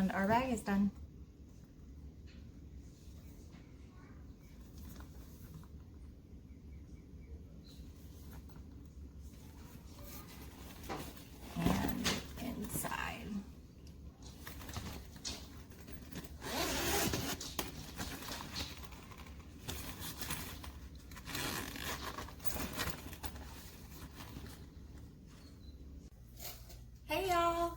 And our bag is done. And inside. Hey y'all!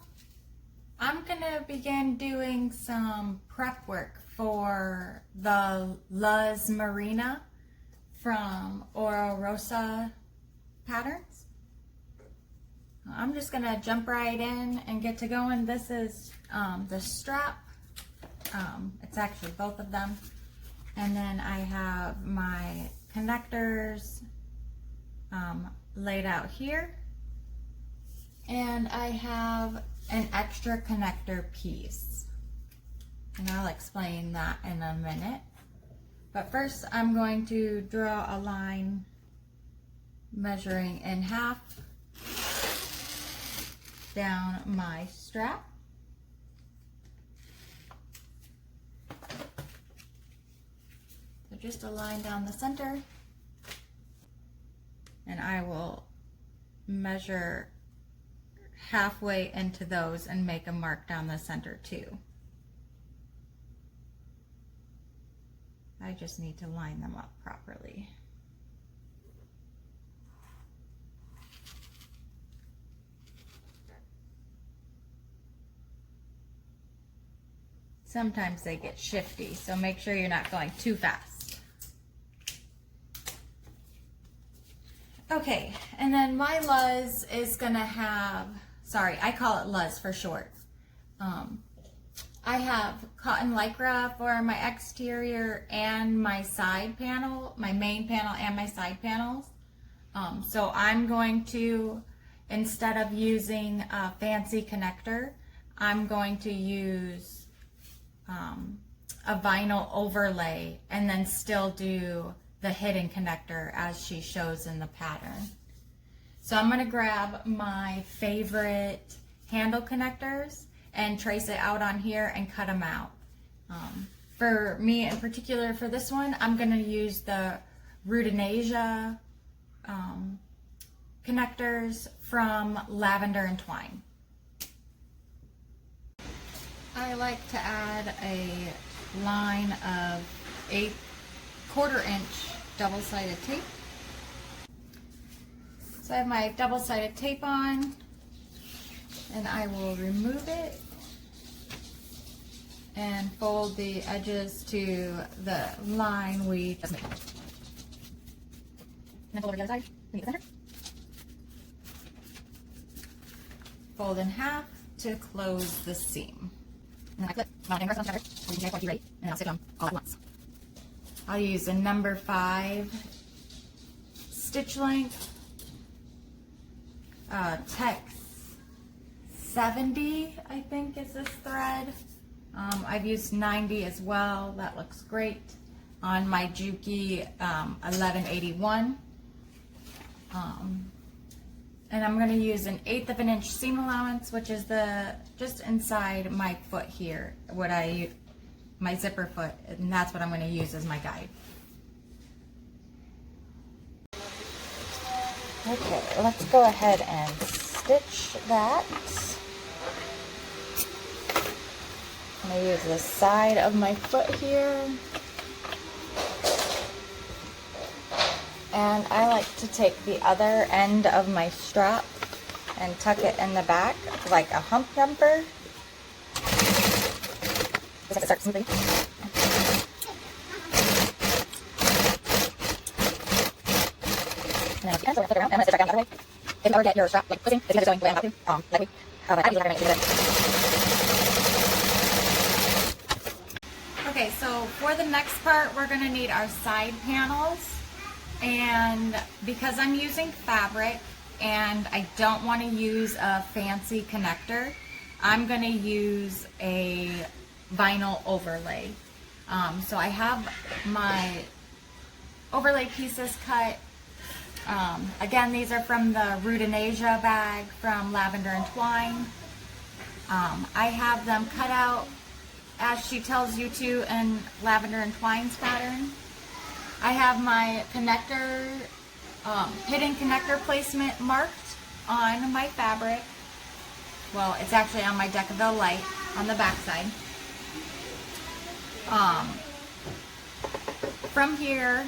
I'm gonna begin doing some prep work for the Luz Marina from Oro Rosa patterns. I'm just gonna jump right in and get to going. This is the strap. It's actually both of them. And then I have my connectors laid out here. And I have an extra connector piece. And I'll explain that in a minute. But first I'm going to draw a line measuring in half down my strap. So just a line down the center. And I will measure halfway into those and make a mark down the center too. I just need to line them up properly. Sometimes they get shifty, so make sure you're not going too fast. Okay, and then my Luz is gonna have, sorry, I call it Luz for short. I have cotton lycra for my exterior and my side panel, my main panel and my side panels. So I'm going to, instead of using a fancy connector, I'm going to use a vinyl overlay and then still do the hidden connector as she shows in the pattern. So I'm going to grab my favorite handle connectors and trace it out on here and cut them out. For me in particular, for this one, I'm going to use the Rowneta connectors from Lavender and Twine. I like to add a line of 1/4 inch double-sided tape. So I have my double-sided tape on, and I will remove it and fold the edges to the line we just made. And then fold over the other side, meet the center. Fold in half to close the seam. And then I flip my fingers on the center, so you can get it right, and then I'll stitch them all at once. I'll use a number 5 stitch length, Tex 70, I think is this thread. I've used 90 as well. That looks great on my Juki 1181. And I'm going to use an 1/8 of an inch seam allowance, which is the just inside my foot here, my zipper foot, and that's what I'm going to use as my guide. Okay, let's go ahead and stitch that. I'm going to use the side of my foot here. And I like to take the other end of my strap and tuck it in the back like a hump jumper. Just like it starts smoothly. And then at the end, so we're going to flip around. And I'm going to stitch back down the other way. If you ever get your strap like twisting, it's going the way I'm about to. Like I usually recommend you do it. Okay, so for the next part, we're going to need our side panels. And because I'm using fabric and I don't want to use a fancy connector, I'm going to use a vinyl overlay. So I have my overlay pieces cut. Again, these are from the Rowneta bag from Lavender and Twine. I have them cut out as she tells you to in lavender and twines pattern. I have my connector, hidden connector placement marked on my fabric. Well, it's actually on my Decovil Lite on the back side. From here,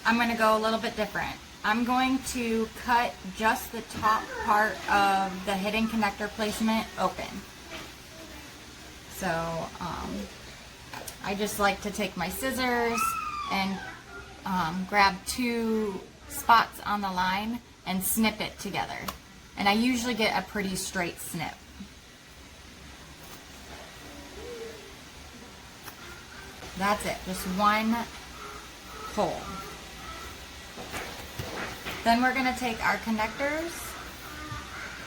I'm going to go a little bit different. I'm going to cut just the top part of the hidden connector placement open. So I just like to take my scissors and grab 2 spots on the line and snip it together. And I usually get a pretty straight snip. That's it, just one hole. Then we're going to take our connectors,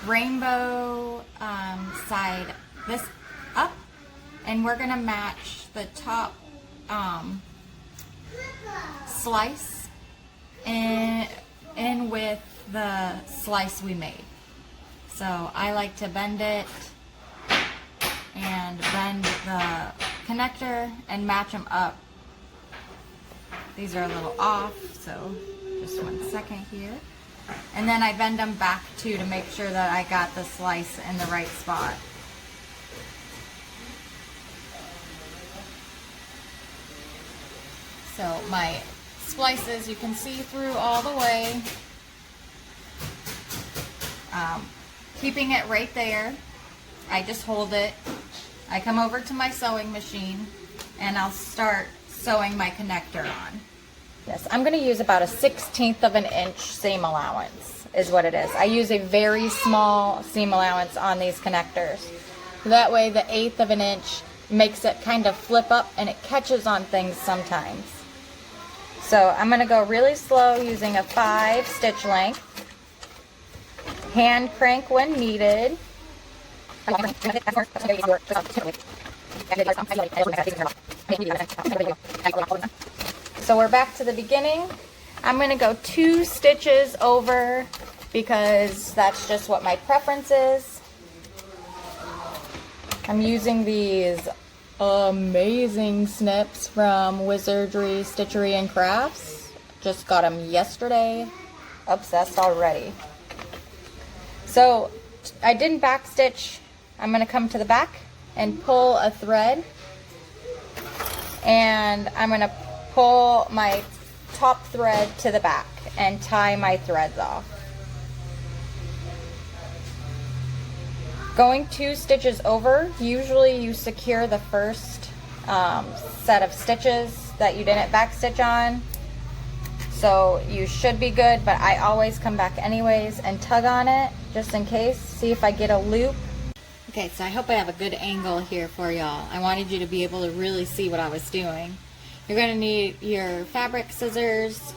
rainbow side this up, and we're going to match the top slice in with the slice we made. So I like to bend it and bend the connector and match them up. These are a little off, so just 1 second here. And then I bend them back too to make sure that I got the slice in the right spot. So my splices, you can see through all the way. Keeping it right there, I just hold it. I come over to my sewing machine and I'll start sewing my connector on. Yes, I'm going to use about a 1/16 of an inch seam allowance is what it is. I use a very small seam allowance on these connectors. That way the 1/8 of an inch makes it kind of flip up and it catches on things sometimes. So I'm going to go really slow using a 5 stitch length. Hand crank when needed. So we're back to the beginning. I'm going to go 2 stitches over because that's just what my preference is. I'm using these amazing snips from Wizardry, Stitchery, and Crafts. Just got them yesterday. Obsessed already. So I didn't back stitch. I'm going to come to the back and pull a thread, and I'm going to pull my top thread to the back and tie my threads off. Going 2 stitches over, usually you secure the first set of stitches that you didn't back stitch on, so you should be good, but I always come back anyways and tug on it just in case, see if I get a loop. Okay, so I hope I have a good angle here for y'all. I wanted you to be able to really see what I was doing. You're going to need your fabric scissors,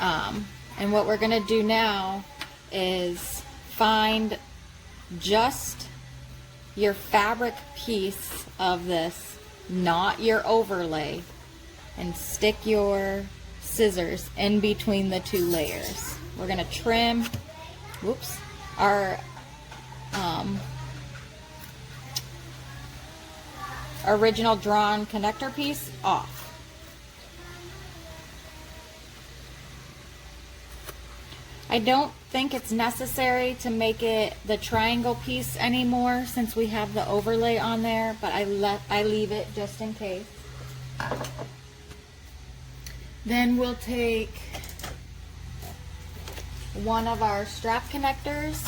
and what we're going to do now is find just your fabric piece of this, not your overlay, and stick your scissors in between the 2 layers. We're going to trim, whoops, our original drawn connector piece off. I don't think it's necessary to make it the triangle piece anymore since we have the overlay on there, but I leave it just in case. Then we'll take one of our strap connectors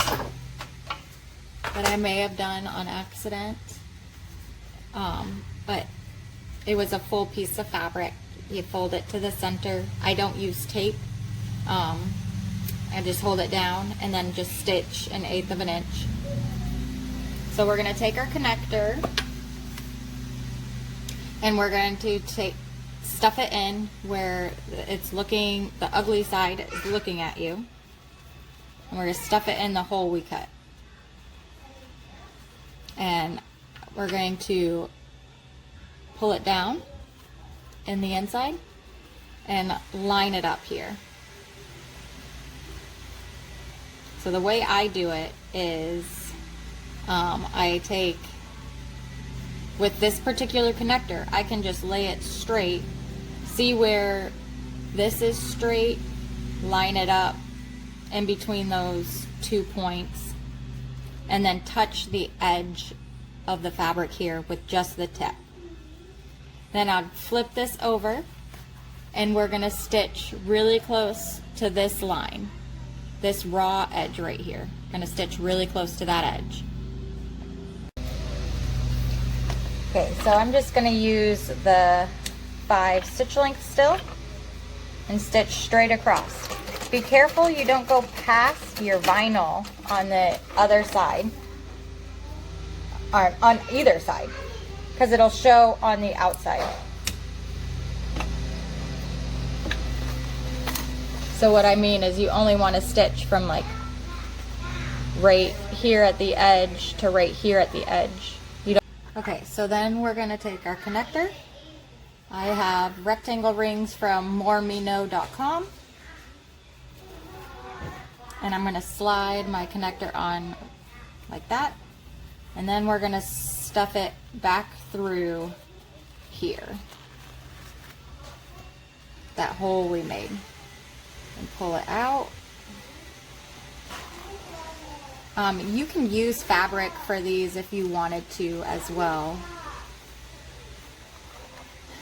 that I may have done on accident, but it was a full piece of fabric. You fold it to the center. I don't use tape. I just hold it down and then just stitch an 1/8 of an inch. So we're going to take our connector and we're going to stuff it in where it's looking, the ugly side is looking at you. And we're going to stuff it in the hole we cut. And we're going to pull it down in the inside and line it up here. So the way I do it is I take, with this particular connector, I can just lay it straight, see where this is straight, line it up in between those 2 points, and then touch the edge of the fabric here with just the tip. Then I'll flip this over, and we're gonna stitch really close to this line, this raw edge right here. Gonna stitch really close to that edge. Okay, so I'm just gonna use the 5 stitch lengths still and stitch straight across. Be careful you don't go past your vinyl on the other side, or on either side, because it'll show on the outside. So what I mean is you only want to stitch from like right here at the edge to right here at the edge. You don't. Okay, so then we're going to take our connector. I have rectangle rings from moremeknow.com, and I'm going to slide my connector on like that, and then we're going to stuff it back through here, that hole we made, and pull it out. You can use fabric for these if you wanted to as well.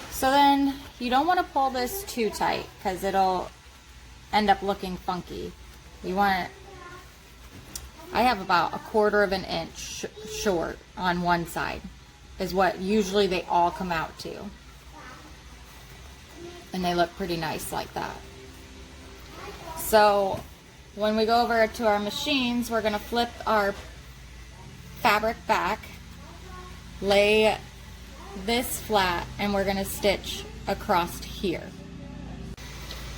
So then you don't want to pull this too tight because it'll end up looking funky. You want, I have about 1/4 of an inch short on one side is what usually they all come out to, and they look pretty nice like that. So when we go over to our machines, we're going to flip our fabric back, lay this flat, and we're going to stitch across here.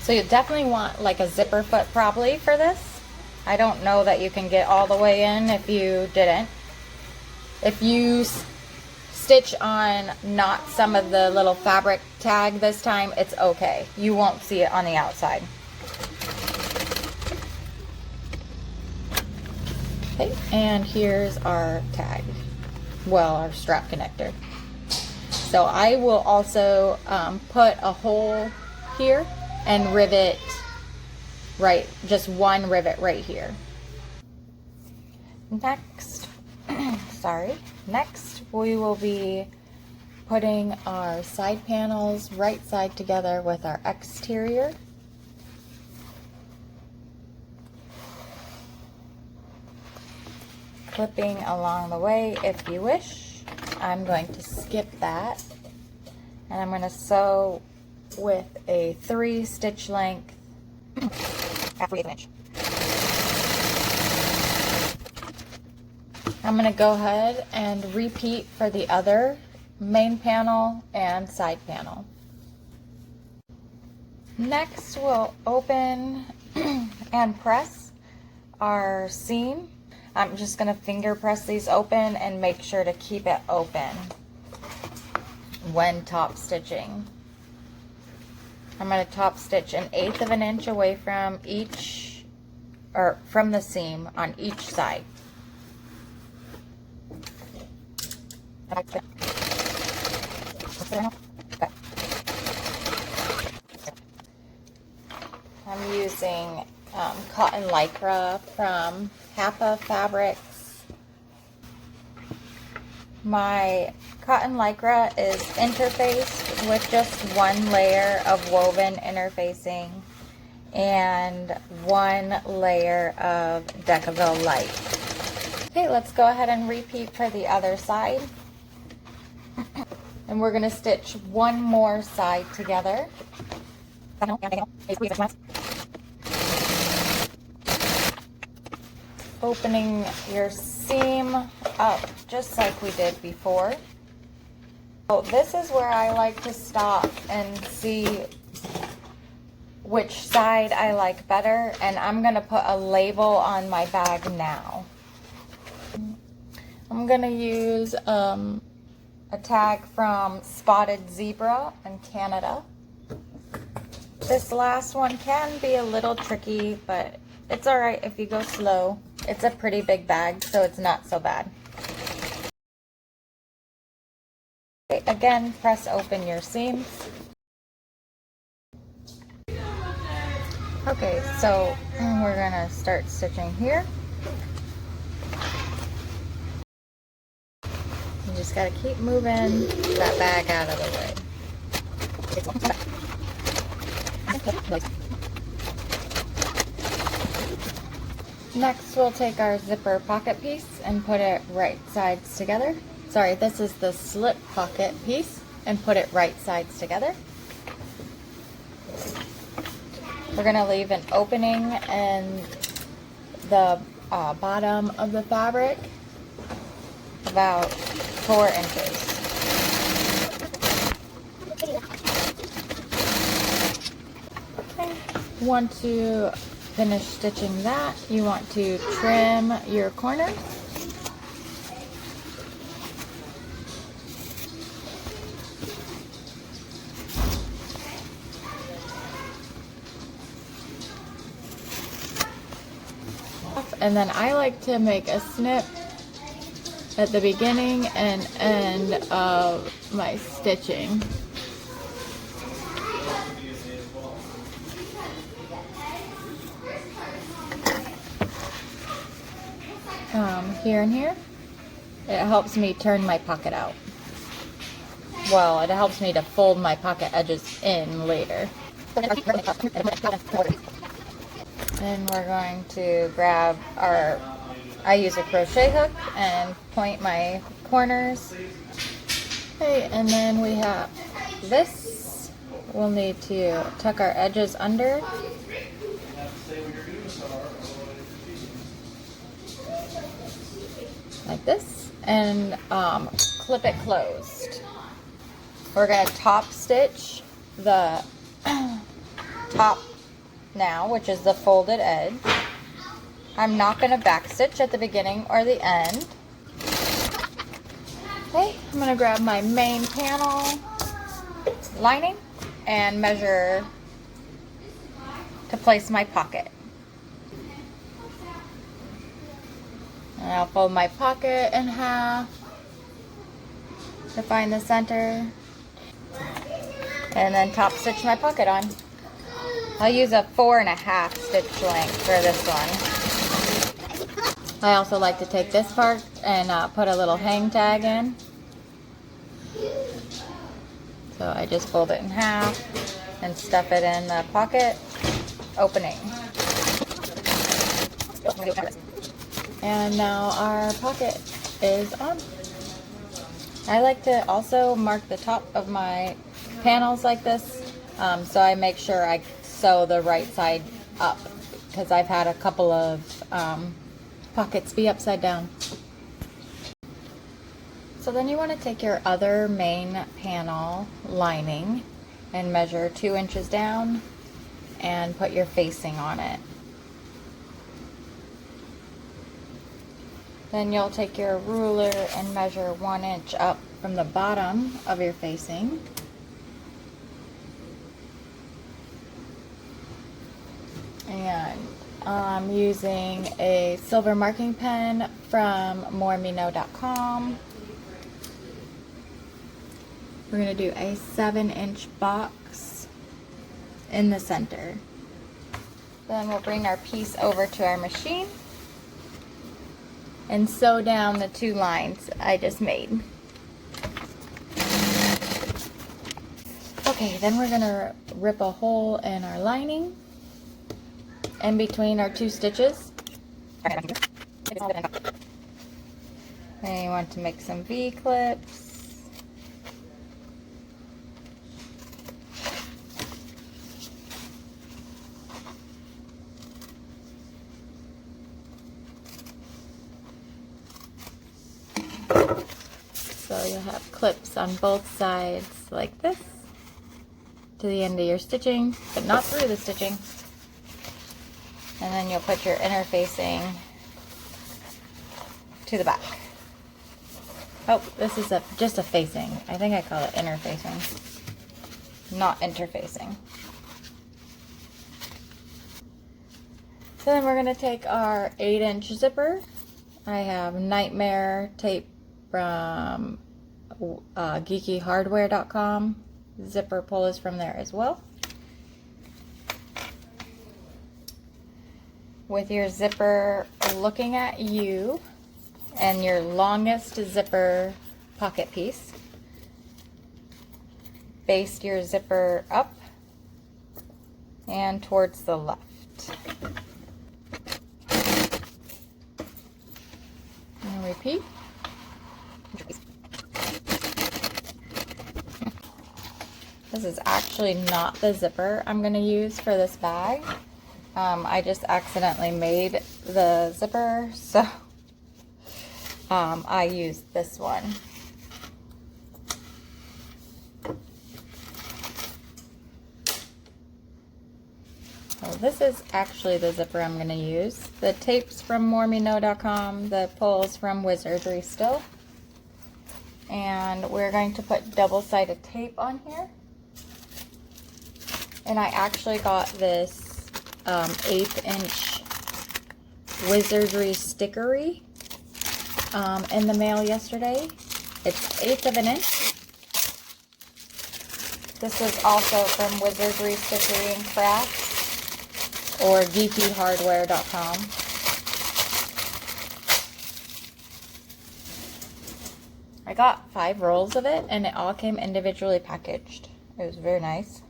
So you definitely want like a zipper foot probably for this. I don't know that you can get all the way in if you didn't. If you stitch on not some of the little fabric tag this time, it's okay. You won't see it on the outside. Okay, and here's our tag, well, our strap connector. So I will also put a hole here and rivet right, just one rivet right here. Next, next we will be putting our side panels right side together with our exterior. Clipping along the way if you wish. I'm going to skip that, and I'm going to sew with a 3 stitch length half an inch. I'm going to go ahead and repeat for the other main panel and side panel. Next we'll open and press our seam. I'm just going to finger press these open and make sure to keep it open when top stitching. I'm going to top stitch 1/8 of an inch away from each, or from the seam on each side. I'm using cotton lycra from Hapa Fabrics. My cotton lycra is interfaced with just 1 layer of woven interfacing and 1 layer of Decovil Lite. Okay, let's go ahead and repeat for the other side. And we're going to stitch 1 more side together. Opening your seam up just like we did before. So this is where I like to stop and see which side I like better, and I'm going to put a label on my bag now. I'm going to use a tag from Spotted Zebra in Canada. This last one can be a little tricky, but it's alright if you go slow. It's a pretty big bag, so it's not so bad. Again, press open your seams. Okay, so we're gonna start stitching here. You just gotta keep moving that bag out of the way. Next, we'll take our zipper pocket piece and put it right sides together. Sorry, this is the slip pocket piece, and put it right sides together. We're going to leave an opening in the bottom of the fabric, about 4 inches. Okay. Once you finish stitching that, you want to trim your corners. And then I like to make a snip at the beginning and end of my stitching. Here and here. It helps me turn my pocket out. Well, it helps me to fold my pocket edges in later. Then we're going to grab I use a crochet hook and point my corners. Okay, and then we have this. We'll need to tuck our edges under. Like this, and clip it closed. We're going to top stitch the top now, which is the folded edge. I'm not going to back stitch at the beginning or the end. Okay, I'm going to grab my main panel lining and measure to place my pocket. And I'll fold my pocket in half to find the center, and then top stitch my pocket on. I'll use a 4.5 stitch length for this one. I also like to take this part and put a little hang tag in. So I just fold it in half and stuff it in the pocket opening. And now our pocket is on. I like to also mark the top of my panels like this, so I make sure I sew the right side up, because I've had a couple of pockets be upside down. So then you want to take your other main panel lining and measure 2 inches down and put your facing on it. Then you'll take your ruler and measure 1 inch up from the bottom of your facing. And I'm using a silver marking pen from moremeknow.com. We're going to do a 7-inch box in the center. Then we'll bring our piece over to our machine and sew down the 2 lines I just made. Okay, then we're going to rip a hole in our lining in between our 2 stitches. And you want to make some V-clips. So you'll have clips on both sides like this to the end of your stitching, but not through the stitching. And then you'll put your interfacing to the back. Oh, this is just a facing. I think I call it interfacing, not interfacing. So then we're going to take our 8-inch zipper. I have Nightmare tape from geekyhardware.com. Zipper pull is from there as well. With your zipper looking at you and your longest zipper pocket piece, baste your zipper up and towards the left. And repeat. This is actually not the zipper I'm going to use for this bag. I just accidentally made the zipper, so I used this one. So this is actually the zipper I'm going to use. The tape's from moremeknow.com, the pull's from Wizardry still. And we're going to put double-sided tape on here. And I actually got this 1/8 inch Wizardry stickery in the mail yesterday. It's 1/8 of an inch. This is also from Wizardry Stickery and Crafts or geekyhardware.com. I got 5 rolls of it and it all came individually packaged. It was very nice.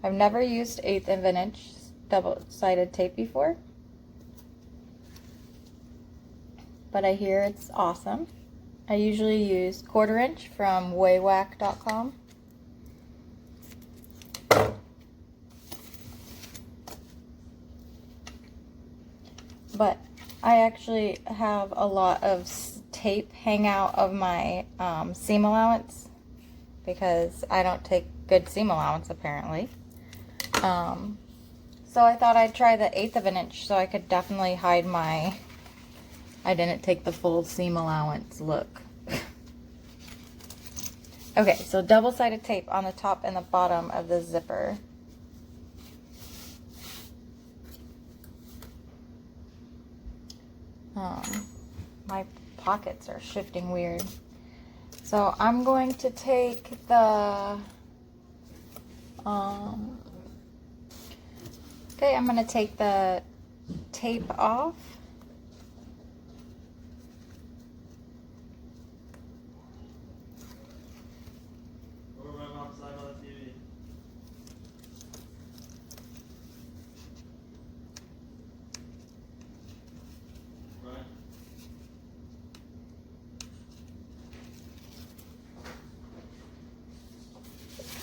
I've never used 1/8 of an inch double-sided tape before, but I hear it's awesome. I usually use 1/4 inch from waywack.com. But I actually have a lot of tape hang out of my seam allowance because I don't take good seam allowance apparently. So I thought I'd try the 1/8 of an inch so I could definitely hide my, I didn't take the full seam allowance look. Okay, so double-sided tape on the top and the bottom of the zipper. My pockets are shifting weird. So I'm going to take the, okay, I'm going to take the tape off.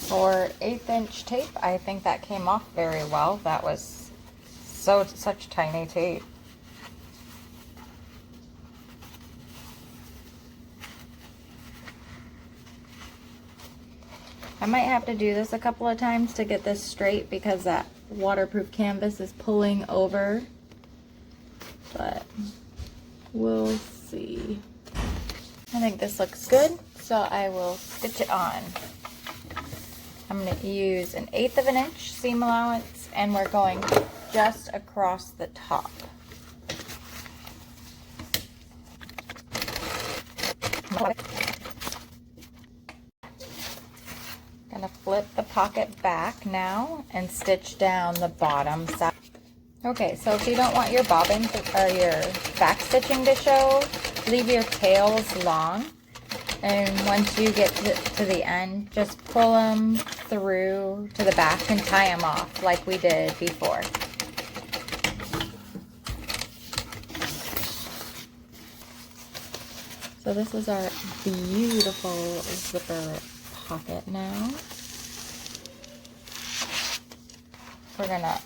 For 1/8 inch tape, I think that came off very well. That was such tiny tape. I might have to do this a couple of times to get this straight because that waterproof canvas is pulling over, but we'll see. I think this looks good, so I will stitch it on. I'm going to use an 1/8 of an inch seam allowance and we're going just across the top. I'm going to flip the pocket back now and stitch down the bottom side. Okay, so if you don't want your bobbin or your back stitching to show, leave your tails long. And once you get to the end, just pull them through to the back and tie them off like we did before. So this is our beautiful zipper pocket now. We're gonna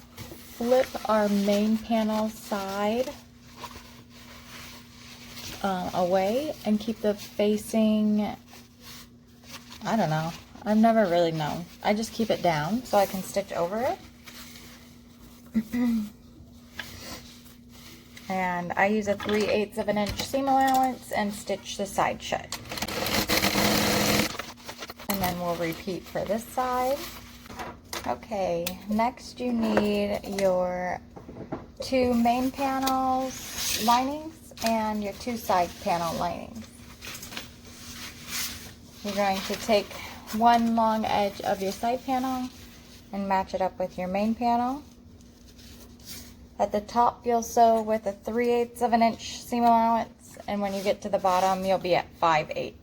flip our main panel side away and keep the facing, I don't know, I've never really known. I just keep it down so I can stitch over it. And I use a 3/8 of an inch seam allowance and stitch the side shut. And then we'll repeat for this side. Okay, next you need your 2 main panels linings and your 2 side panel linings. You're going to take one long edge of your side panel and match it up with your main panel. At the top, you'll sew with a 3/8 of an inch seam allowance, and when you get to the bottom, you'll be at 5/8.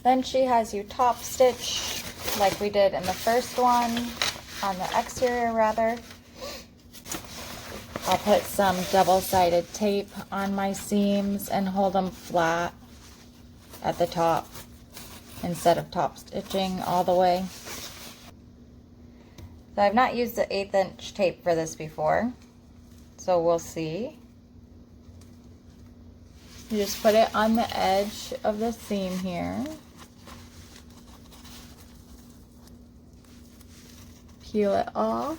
Then she has you top stitch like we did in the first one, on the exterior rather. I'll put some double-sided tape on my seams and hold them flat at the top instead of top stitching all the way. So I've not used the 1/8 inch tape for this before, so we'll see. You just put it on the edge of the seam here. Peel it off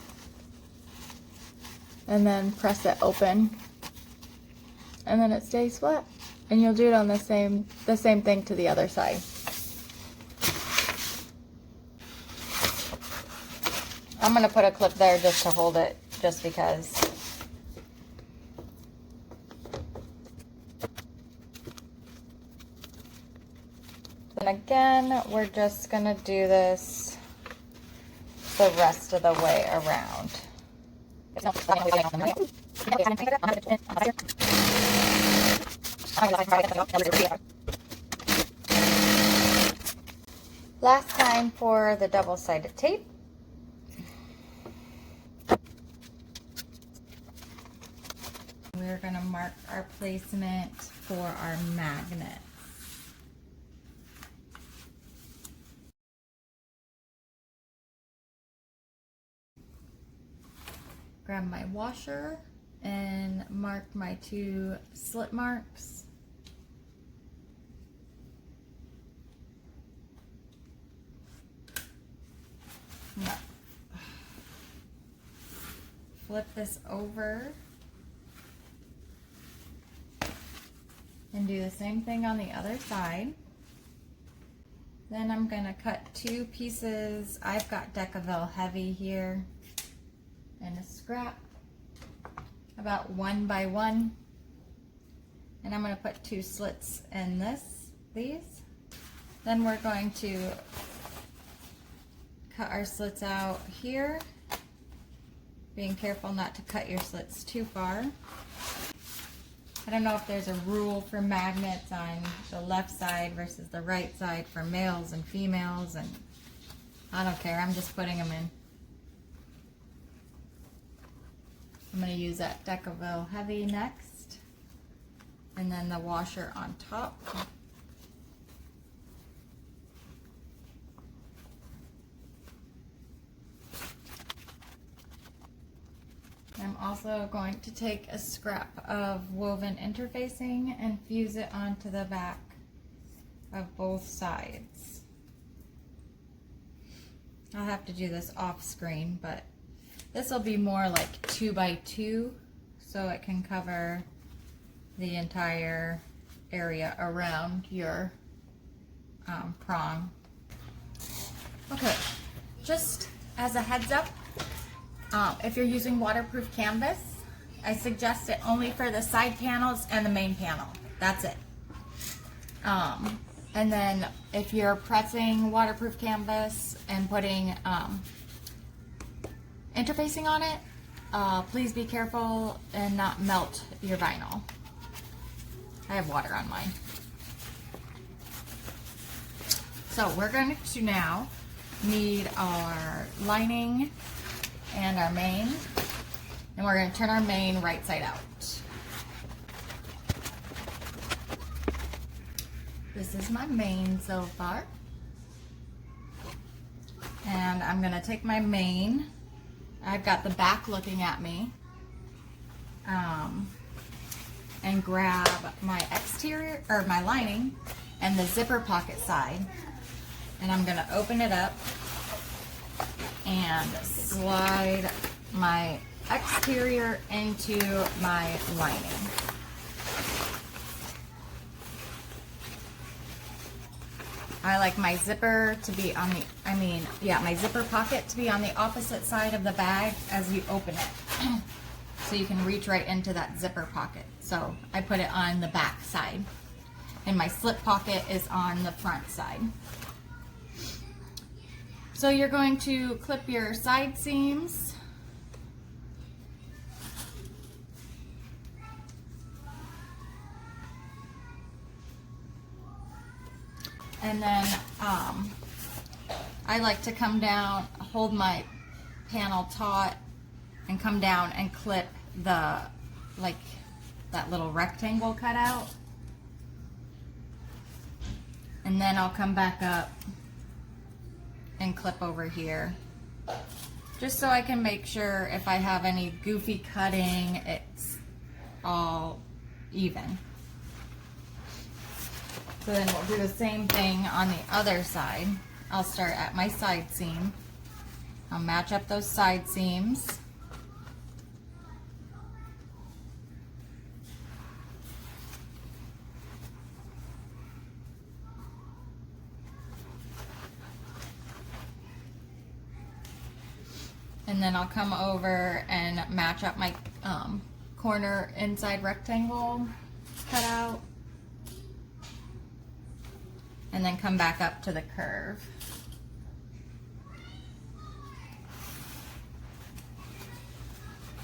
and then press it open, and then it stays flat. And you'll do it on the same thing to the other side. I'm gonna put a clip there just to hold it, just because. And again, we're just gonna do this the rest of the way around. Last time for the double-sided tape. We're going to mark our placement for our magnets. Grab my washer and mark my 2 slit marks. No. Flip this over and do the same thing on the other side. Then I'm going to cut 2 pieces. I've got Decovil Heavy here and a scrap about 1 by 1, and I'm going to put 2 slits in these. Then we're going to cut our slits out here, being careful not to cut your slits too far. I don't know if there's a rule for magnets on the left side versus the right side for males and females, and I don't care, I'm just putting them in. I'm going to use that Decovil Heavy next, and then the washer on top. I'm also going to take a scrap of woven interfacing and fuse it onto the back of both sides. I'll have to do this off screen, but this will be more like 2 by 2, so it can cover the entire area around your prong. Okay, just as a heads up, if you're using waterproof canvas, I suggest it only for the side panels and the main panel. That's it. And then if you're pressing waterproof canvas and putting interfacing on it, please be careful and not melt your vinyl. I have water on mine. So we're going to now need our lining and our main, and we're going to turn our main right side out. This is my main so far, and I'm going to take my main. I've got the back looking at me, and grab my exterior, or my lining, and the zipper pocket side, and I'm going to open it up and slide my exterior into my lining. I like my zipper to be on the, my zipper pocket to be on the opposite side of the bag as you open it. So you can reach right into that zipper pocket. So I put it on the back side. And my slip pocket is on the front side. So you're going to clip your side seams. And then I like to come down, hold my panel taut, and come down and clip the, like, that little rectangle cutout. And then I'll come back up and clip over here. Just so I can make sure if I have any goofy cutting, it's all even. So then we'll do the same thing on the other side. I'll start at my side seam. I'll match up those side seams. And then I'll come over and match up my corner inside rectangle cutout. And then come back up to the curve.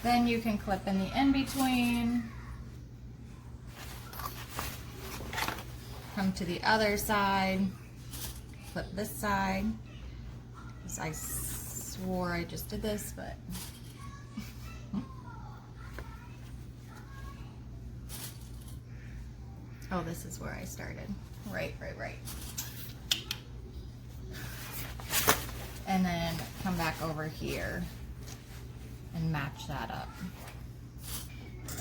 Then you can clip in the in-between. Come to the other side. Clip this side. Because I swore I just did this, but... Oh, this is where I started. Right. And then come back over here and match that up.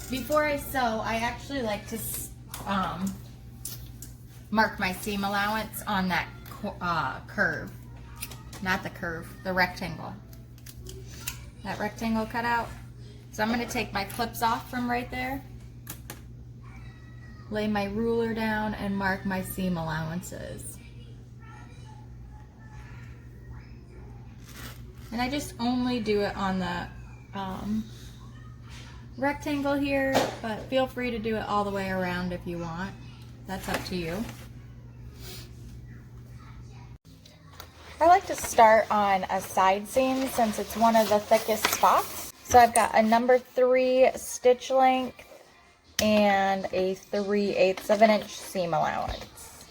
Before I sew, I actually like to mark my seam allowance on that curve. Not the curve, the rectangle. That rectangle cutout. So I'm going to take my clips off from right there. Lay my ruler down and mark my seam allowances. And I just only do it on the rectangle here, but feel free to do it all the way around if you want. That's up to you. I like to start on a side seam since it's one of the thickest spots. So I've got a number 3 stitch length and a 3/8 of an inch seam allowance.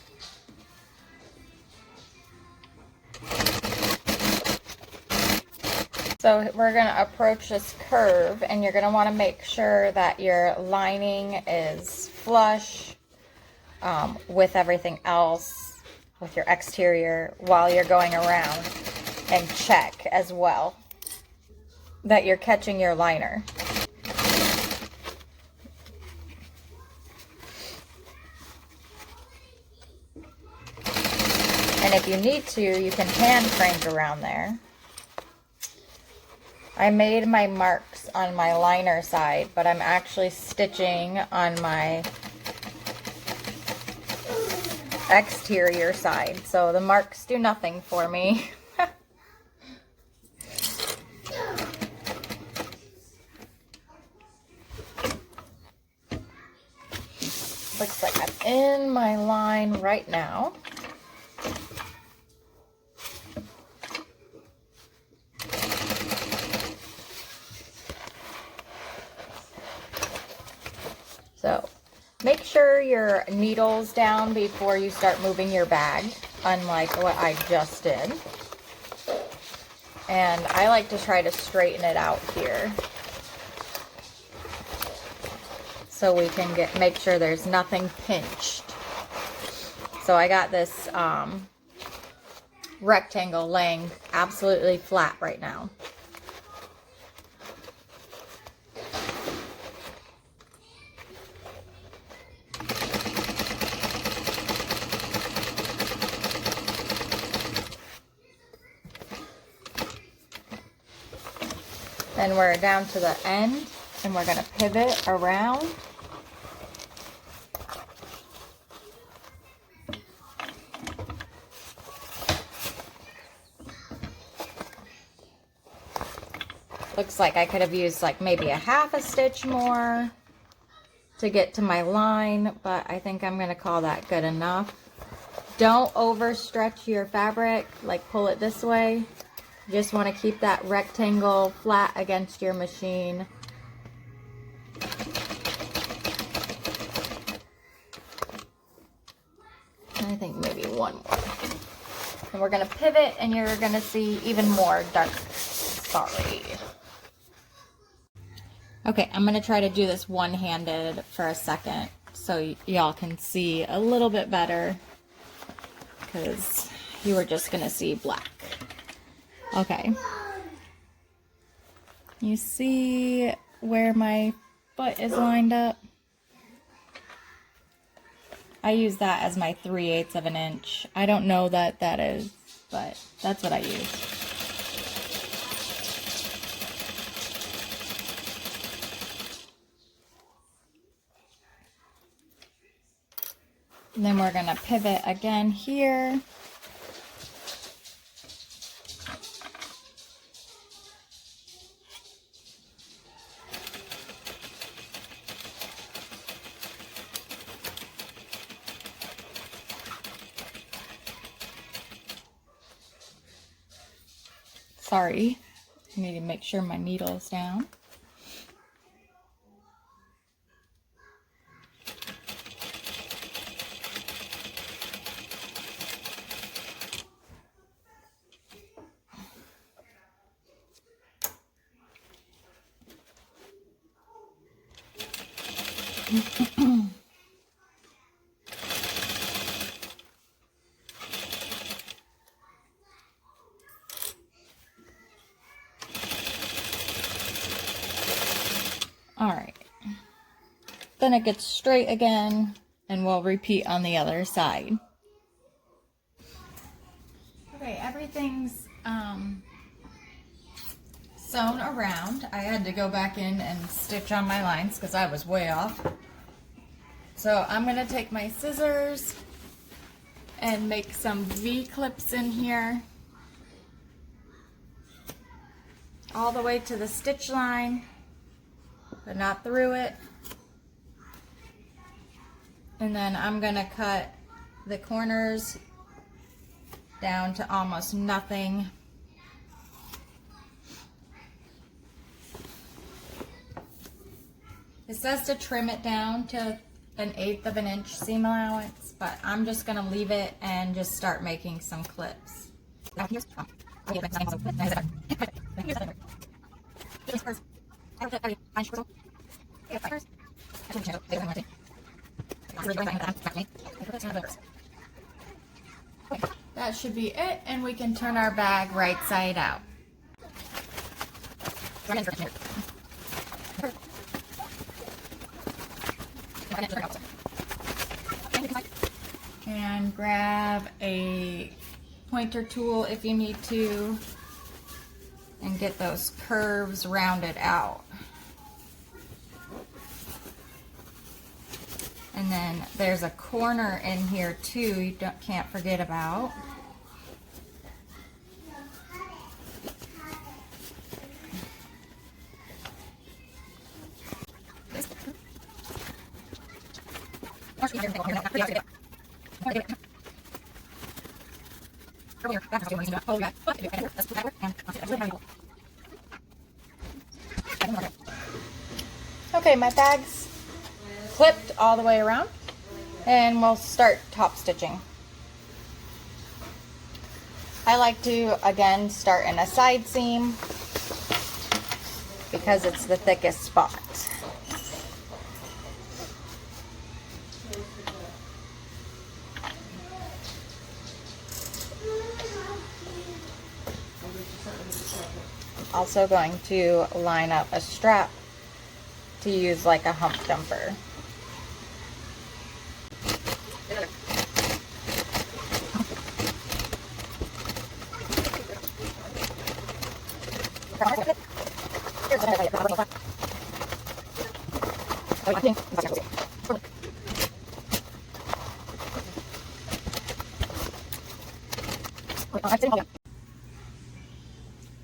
So we're going to approach this curve, and you're going to want to make sure that your lining is flush with everything else, with your exterior, while you're going around, and check as well that you're catching your liner. And if you need to, you can hand crank around there. I made my marks on my liner side, but I'm actually stitching on my exterior side. So the marks do nothing for me. Looks like I'm in my line right now. So make sure your needle's down before you start moving your bag, unlike what I just did. And I like to try to straighten it out here so we can make sure there's nothing pinched. So I got this rectangle laying absolutely flat right now. Then we're down to the end, and we're going to pivot around. looks like I could have used like maybe a half a stitch more to get to my line, but I think I'm gonna call that good enough. Don't overstretch your fabric, like pull it this way. You just want to keep that rectangle flat against your machine. I think maybe one more. And we're gonna pivot and you're gonna see even more dark. Sorry. Okay, I'm gonna try to do this one-handed for a second so y'all can see a little bit better, because you were just gonna see black. Okay. You see where my foot is lined up? I use that as my 3/8 of an inch. I don't know that that is, but that's what I use. And then we're gonna pivot again here. Sorry, I need to make sure my needle is down. All right, then it gets straight again, and we'll repeat on the other side. Okay, everything's sewn around. I had to go back in and stitch on my lines because I was way off. So I'm gonna take my scissors and make some V-clips in here, all the way to the stitch line, but not through it. And then I'm gonna cut the corners down to almost nothing. It says to trim it down to 1/8 of an inch seam allowance, but I'm just gonna leave it and just start making some clips. That should be it, and we can turn our bag right side out. And grab a pointer tool if you need to, and get those curves rounded out. And then there's a corner in here too you can't forget about. Okay, my bag's clipped all the way around, and we'll start top stitching. I like to again start in a side seam because it's the thickest spot. Also going to line up a strap to use like a hump jumper.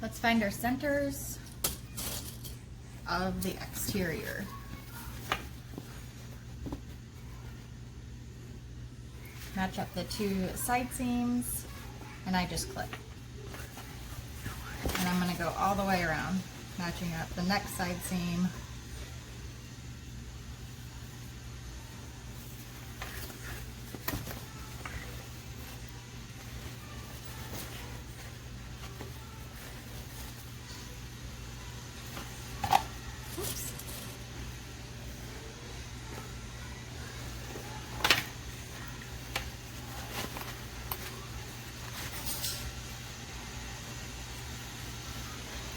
Let's find our centers. of the exterior. Match up the two side seams, and I just clip. And I'm going to go all the way around, matching up the next side seam. Oops.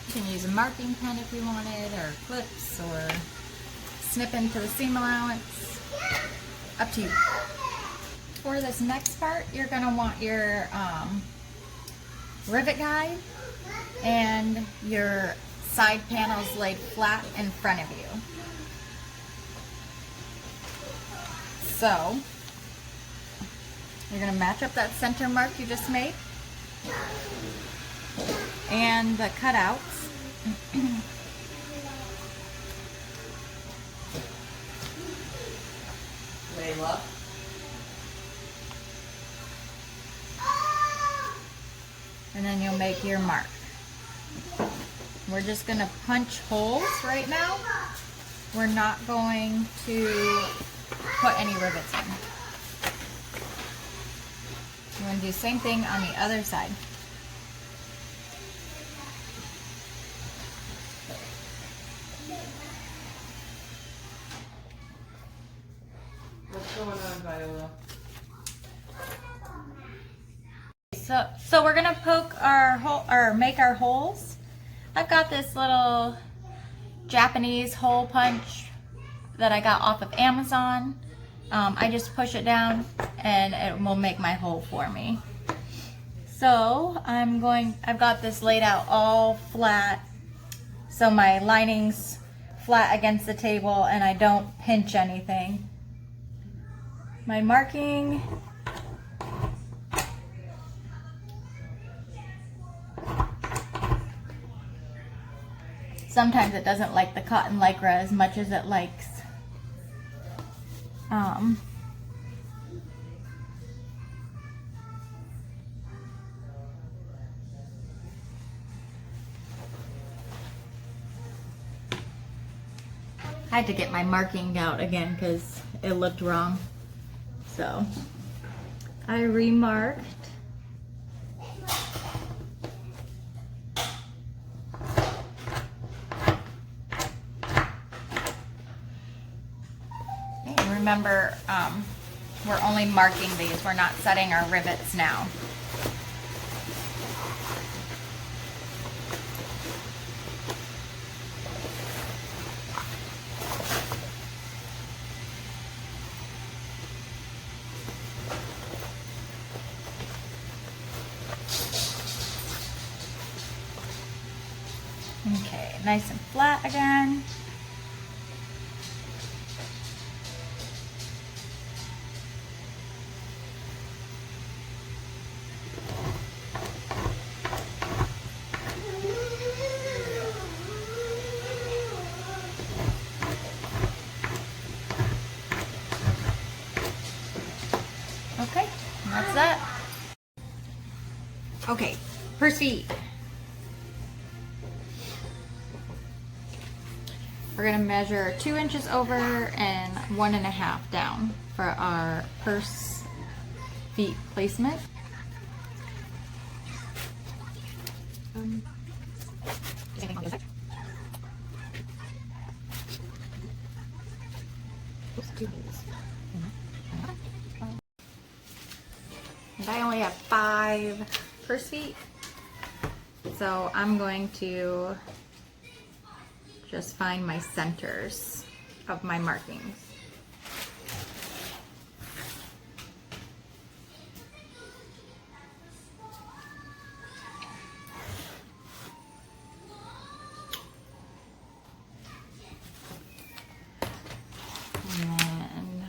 You can use a marking pen if you wanted, or clips, or snip into the seam allowance. Up to you. For this next part, you're going to want your rivet guide and your side panels laid flat in front of you. So, you're going to match up that center mark you just made and the cutouts. Layla. And then you'll make your mark. We're just going to punch holes right now. We're not going to put any rivets in. We're going to do the same thing on the other side. What's going on, Viola? So we're gonna poke our hole, or make our holes. I've got this little Japanese hole punch that I got off of Amazon. I just push it down and it will make my hole for me. So I've got this laid out all flat, so my lining's flat against the table and I don't pinch anything. My marking, sometimes it doesn't like the cotton lycra as much as it likes I had to get my marking out again because it looked wrong. So I remarked. And remember, we're only marking these. We're not setting our rivets now. Okay, nice and flat again. Okay, and that's that. Okay, purse feet. We're gonna measure 2 inches over and 1.5 down for our purse feet placement. And I only have 5 purse feet, so I'm going to just find my centers of my markings. And then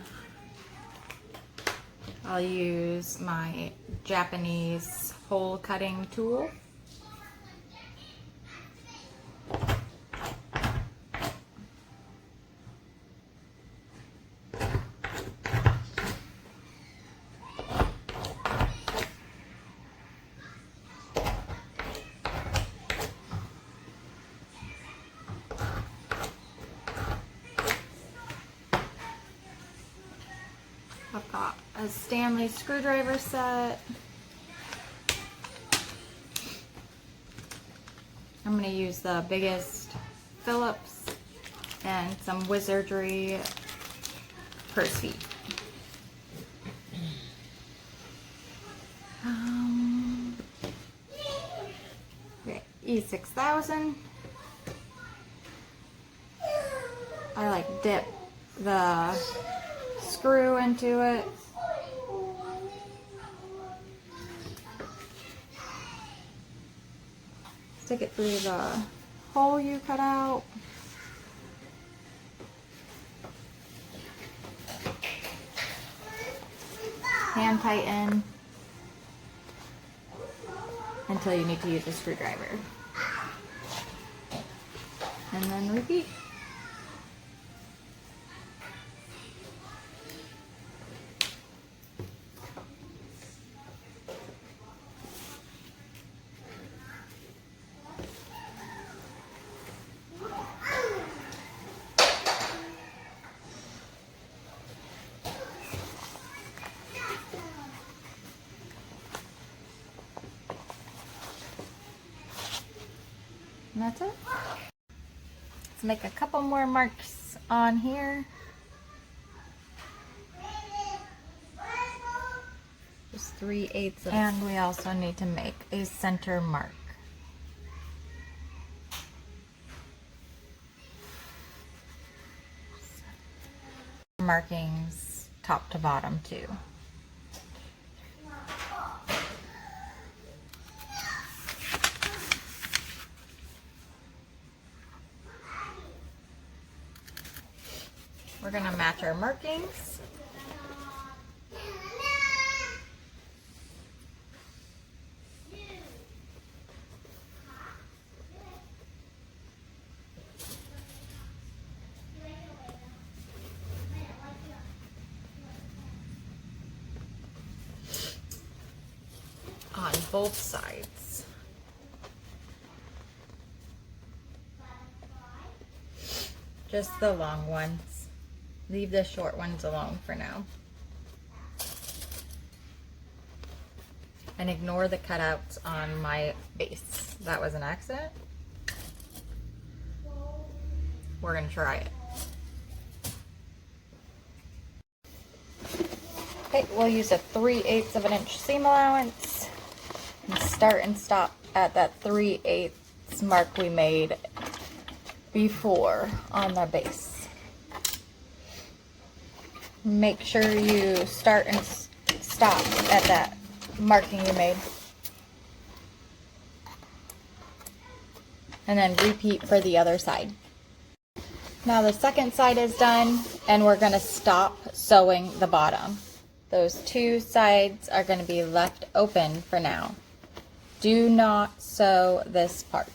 I'll use my Japanese hole cutting tool. a Stanley screwdriver set. I'm going to use the biggest Phillips and some Wizardry purse feet. Okay, E6000. I like dip the screw into it. Stick it through the hole you cut out. Hand tighten until you need to use a screwdriver. And then repeat. And that's it. Let's make a couple more marks on here. Just 3/8. And we also need to make a center mark. Markings top to bottom too. We're going to match our markings. On both sides. Just the long ones. Leave the short ones alone for now. And ignore the cutouts on my base. That was an accident. We're gonna try it. Okay, we'll use a 3/8 of an inch seam allowance and start and stop at that 3/8 mark we made before on the base. Make sure you start and stop at that marking you made. And then repeat for the other side. Now the second side is done and we're going to stop sewing the bottom. Those two sides are going to be left open for now. Do not sew this part.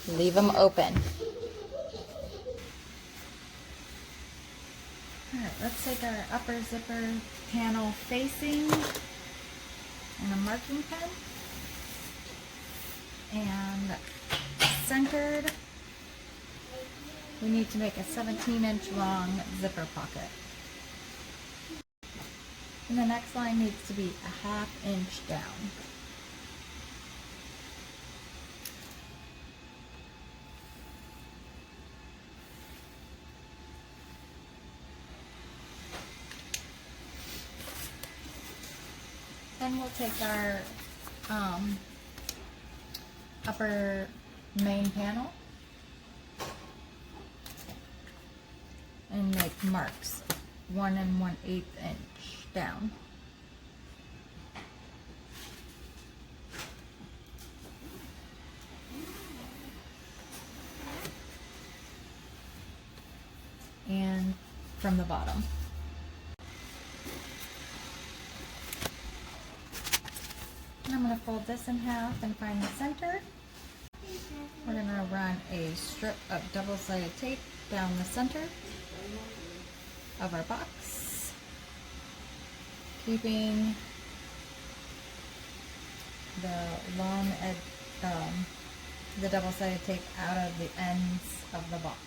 Leave them open. Alright, let's take our upper zipper panel facing and a marking pen and centered. We need to make a 17-inch long zipper pocket. And the next line needs to be a 1/2 inch down. Then we'll take our upper main panel and make marks 1 1/8 inch down. And from the bottom. And I'm going to fold this in half and find the center. We're going to run a strip of double-sided tape down the center of our box, keeping the long edge, the double-sided tape out of the ends of the box.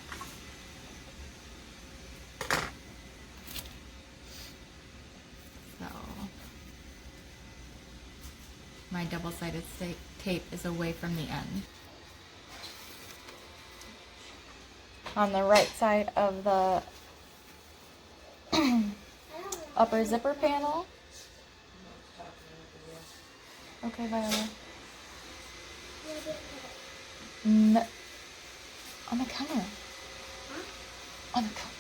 my double-sided tape is away from the end. On the right side of the upper zipper panel. Okay, Viola. No. On the counter. On the counter.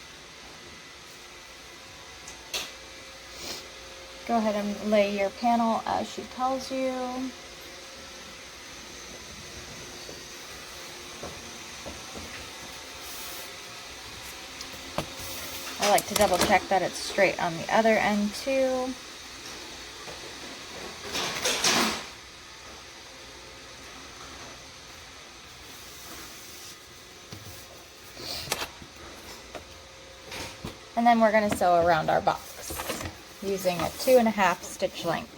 Go ahead and lay your panel as she tells you. I like to double check that it's straight on the other end too. And then we're going to sew around our box using a 2.5 stitch length.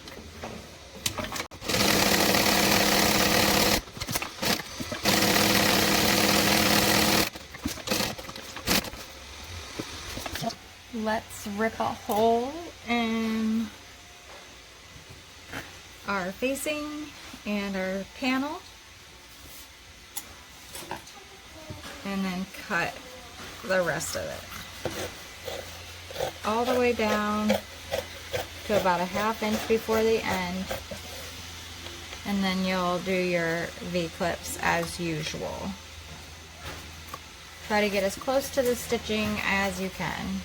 Let's rip a hole in our facing and our panel, and then cut the rest of it all the way down to about a 1/2 inch before the end, and then you'll do your V-clips as usual. Try to get as close to the stitching as you can.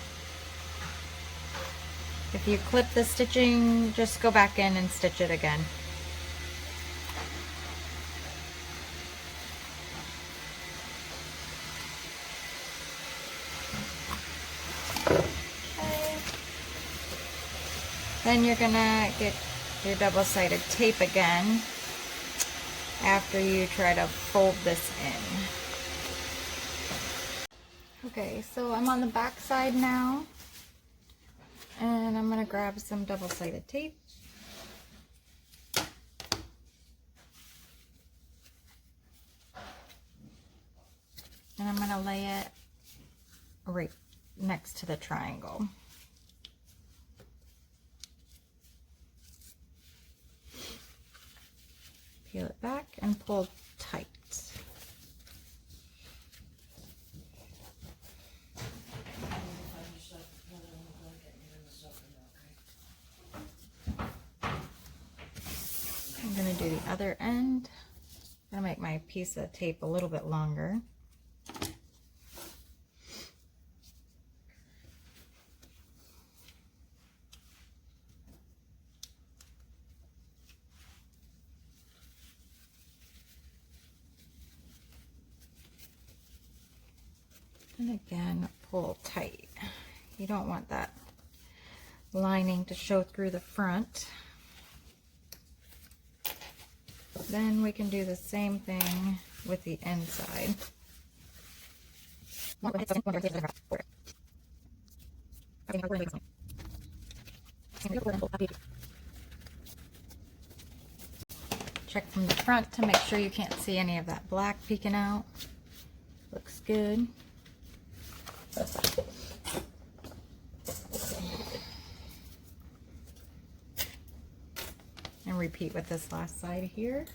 If you clip the stitching, just go back in and stitch it again. Okay. Then you're gonna get your double-sided tape again after you try to fold this in. Okay, so I'm on the back side now. And I'm going to grab some double-sided tape. And I'm going to lay it right next to the triangle. Peel it back and pull tight. I'm going to do the other end. I'm going to make my piece of tape a little bit longer. And again, pull tight. You don't want that lining to show through the front. Then we can do the same thing with the inside. Check from the front to make sure you can't see any of that black peeking out. Looks good. And repeat with this last side here.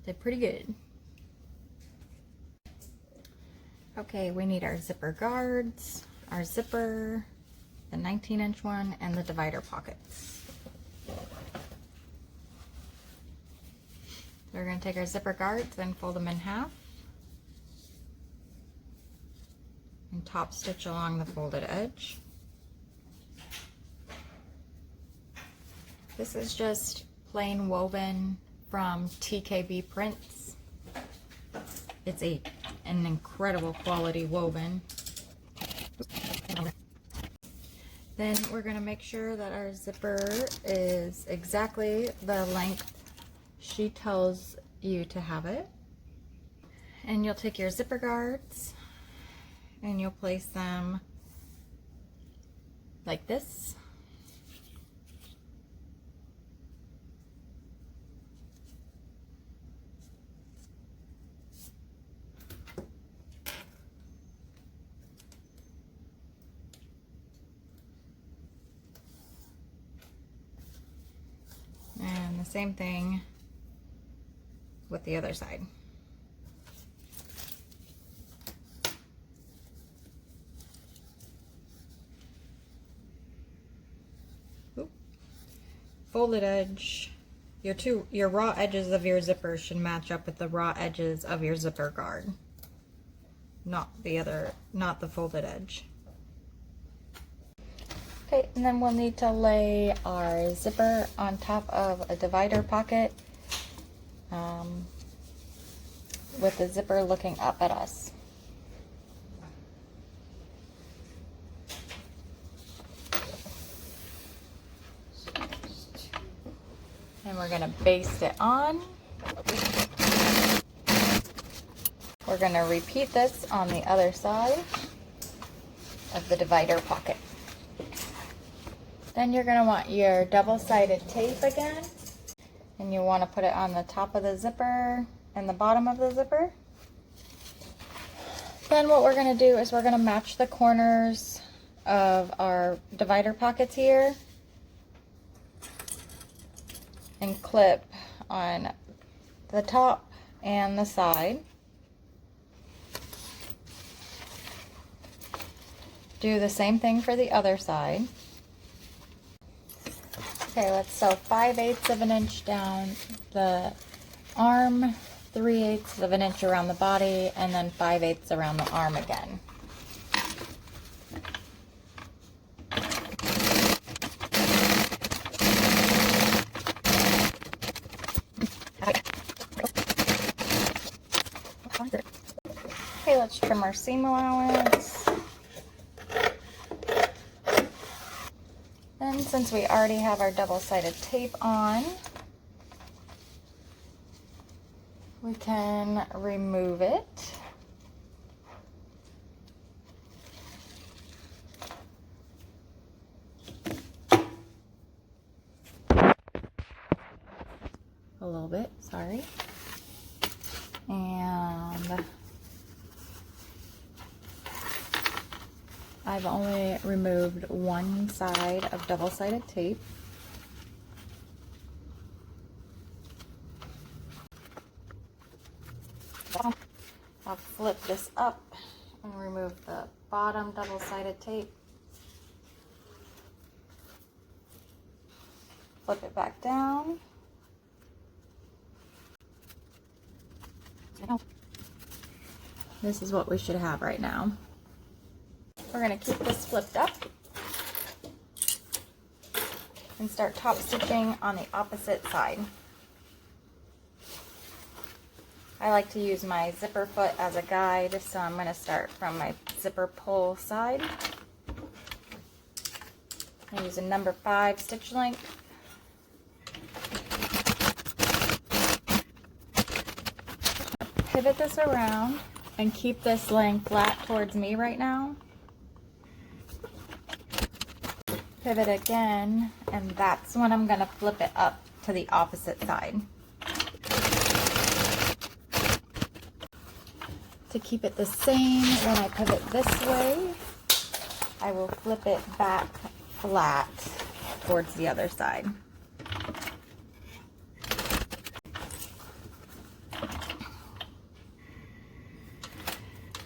Did pretty good. Okay, we need our zipper guards, our zipper, the 19-inch one, and the divider pockets. So we're going to take our zipper guards and fold them in half and top stitch along the folded edge. This is just plain woven from TKB Prints. It's an incredible quality woven. Then we're going to make sure that our zipper is exactly the length she tells you to have it. And you'll take your zipper guards and you'll place them like this. the same thing with the other side. Oop. Folded edge. Your raw edges of your zipper should match up with the raw edges of your zipper guard. Not the folded edge. Okay, and then we'll need to lay our zipper on top of a divider pocket with the zipper looking up at us. And we're gonna baste it on. We're gonna repeat this on the other side of the divider pocket. Then you're gonna want your double-sided tape again, and you wanna put it on the top of the zipper and the bottom of the zipper. Then what we're gonna do is we're gonna match the corners of our divider pockets here and clip on the top and the side. Do the same thing for the other side. Okay, let's sew 5/8 of an inch down the arm, 3/8 of an inch around the body, and then 5/8 around the arm again. Okay, let's trim our seam allowance. Then, since we already have our double-sided tape on, we can remove it. A little bit, sorry. And I've only removed one side of double-sided tape. I'll flip this up and remove the bottom double-sided tape. Flip it back down. This is what we should have right now. We're going to keep this flipped up and start top stitching on the opposite side. I like to use my zipper foot as a guide, so I'm going to start from my zipper pull side. I use a number 5 stitch length. Pivot this around and keep this laying flat towards me right now. Pivot again, and that's when I'm going to flip it up to the opposite side. To keep it the same, when I pivot this way, I will flip it back flat towards the other side.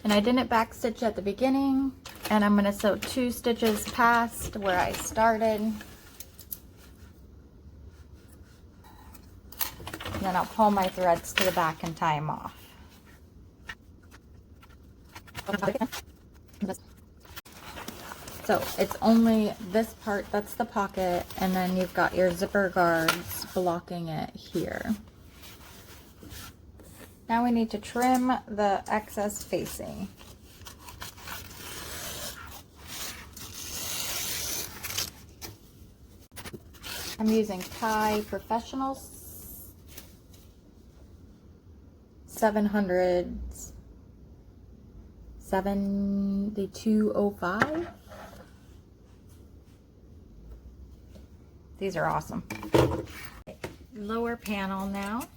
And I didn't back stitch at the beginning, and I'm going to sew 2 stitches past where I started. And then I'll pull my threads to the back and tie them off. So it's only this part that's the pocket, and then you've got your zipper guards blocking it here. Now we need to trim the excess facing. I'm using Tie Professional 7205. These are awesome. Lower panel now.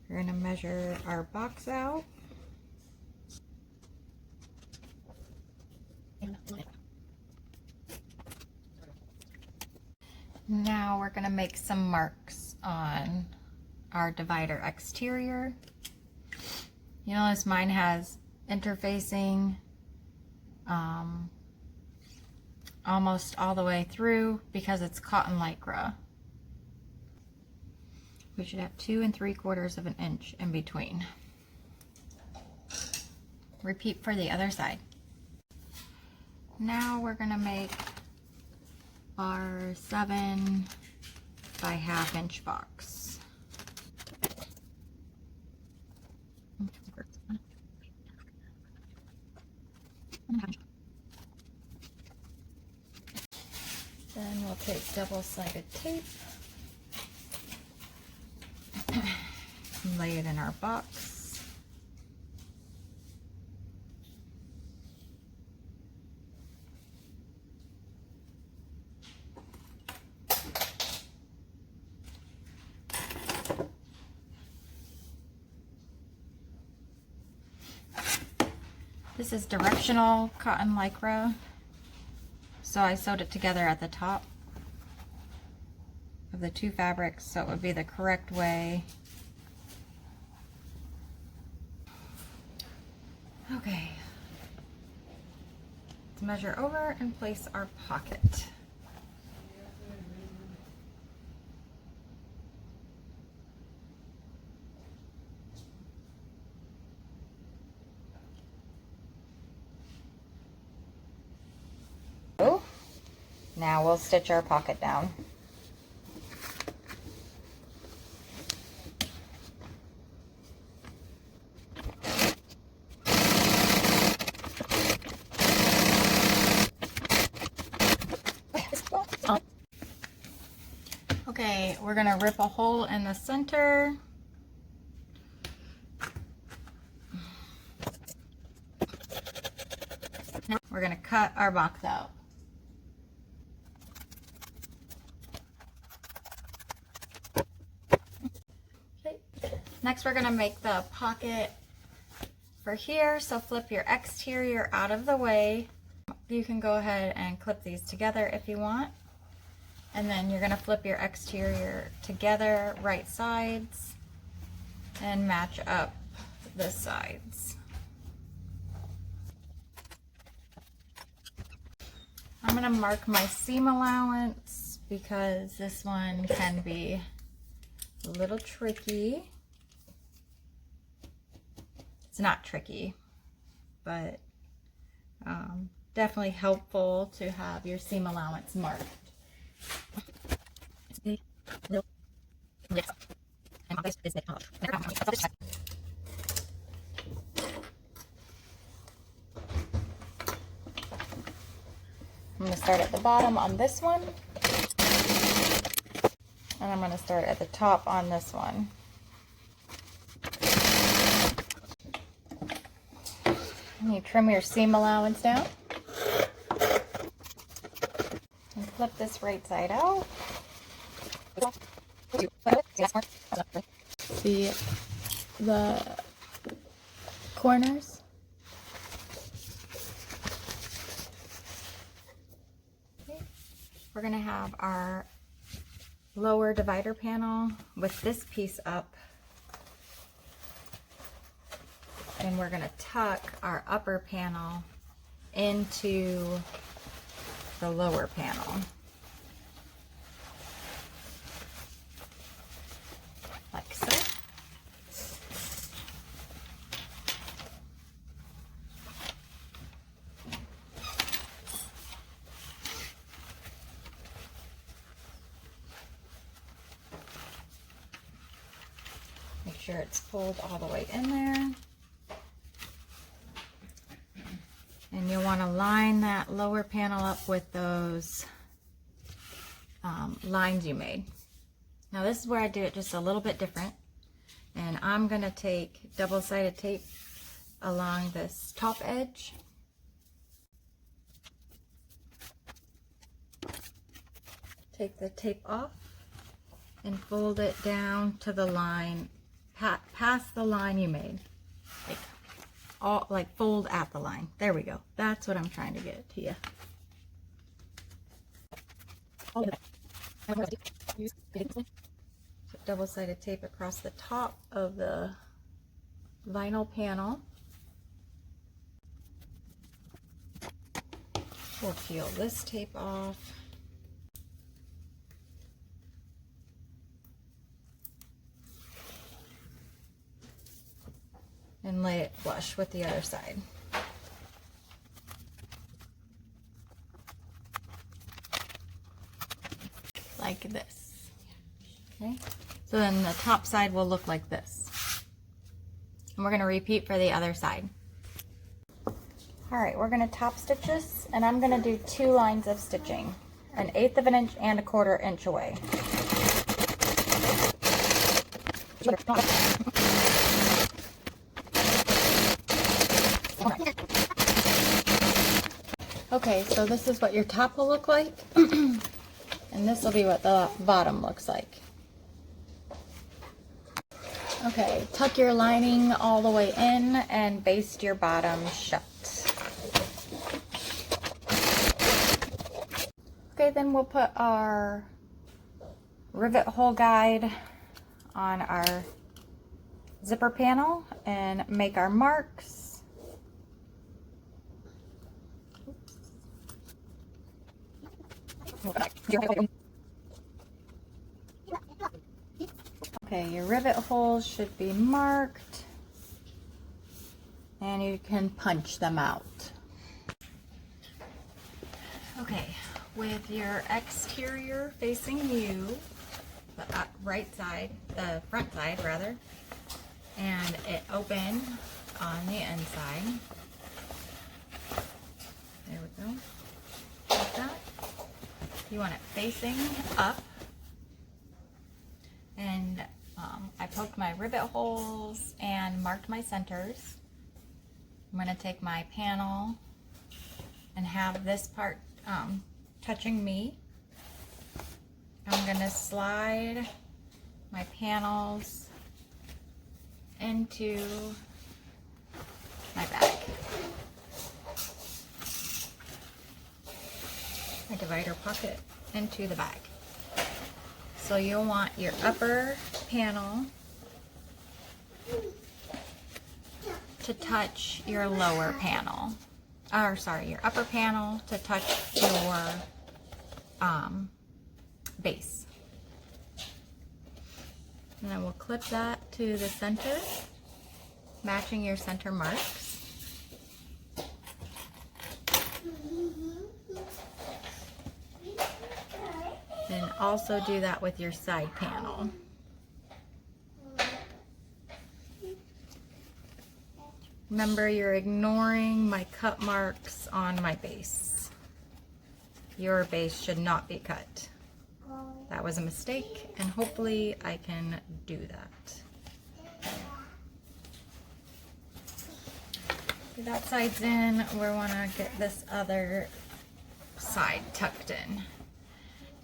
We're going to measure our box out. Now we're gonna make some marks on our divider exterior. You notice mine has interfacing almost all the way through because it's cotton lycra. We should have 2 3/4 of an inch in between. Repeat for the other side. Now we're gonna make our 7 by 1/2 inch box. Then we'll take double-sided tape and lay it in our box. This is directional cotton lycra, so I sewed it together at the top of the 2 fabrics so it would be the correct way. Okay, let's measure over and place our pocket. Now we'll stitch our pocket down. Okay, we're gonna rip a hole in the center. Now we're gonna cut our box out. Next, we're gonna make the pocket for here, so flip your exterior out of the way. You can go ahead and clip these together if you want. And then you're gonna flip your exterior together, right sides, and match up the sides. I'm gonna mark my seam allowance because this one can be a little tricky. It's not tricky, but definitely helpful to have your seam allowance marked. I'm going to start at the bottom on this one, and I'm going to start at the top on this one. You trim your seam allowance down and flip this right side out. See the corners? Okay. We're going to have our lower divider panel with this piece up. And we're going to tuck our upper panel into the lower panel. Like so. Make sure it's pulled all the way in there. And you'll want to line that lower panel up with those lines you made. Now this is where I do it just a little bit different. And I'm going to take double-sided tape along this top edge. Take the tape off and fold it down to the line, past the line you made. Like fold at the line. There we go. That's what I'm trying to get to you. Double-sided tape across the top of the vinyl panel. We'll peel this tape off. And lay it flush with the other side. Like this. Okay, so then the top side will look like this. And we're going to repeat for the other side. Alright, we're going to top stitch this, and I'm going to do 2 lines of stitching, 1/8 of an inch and 1/4 inch away. Okay, so this is what your top will look like, and this will be what the bottom looks like. Okay, tuck your lining all the way in and baste your bottom shut. Okay, then we'll put our rivet hole guide on our zipper panel and make our marks. Okay, your rivet holes should be marked, and you can punch them out. Okay, with your exterior facing you, the right side, the front side rather, and it open on the inside. There we go, like that. You want it facing up, and I poked my rivet holes and marked my centers. I'm going to take my panel and have this part touching me. I'm going to slide my panels into my bag. My divider pocket into the bag. So you'll want your upper panel to touch your lower panel. Or sorry, your upper panel to touch your base. And then we'll clip that to the center, matching your center marks. And also do that with your side panel. Remember, you're ignoring my cut marks on my base. Your base should not be cut. That was a mistake, and hopefully I can do that. That side's in. We want to get this other side tucked in.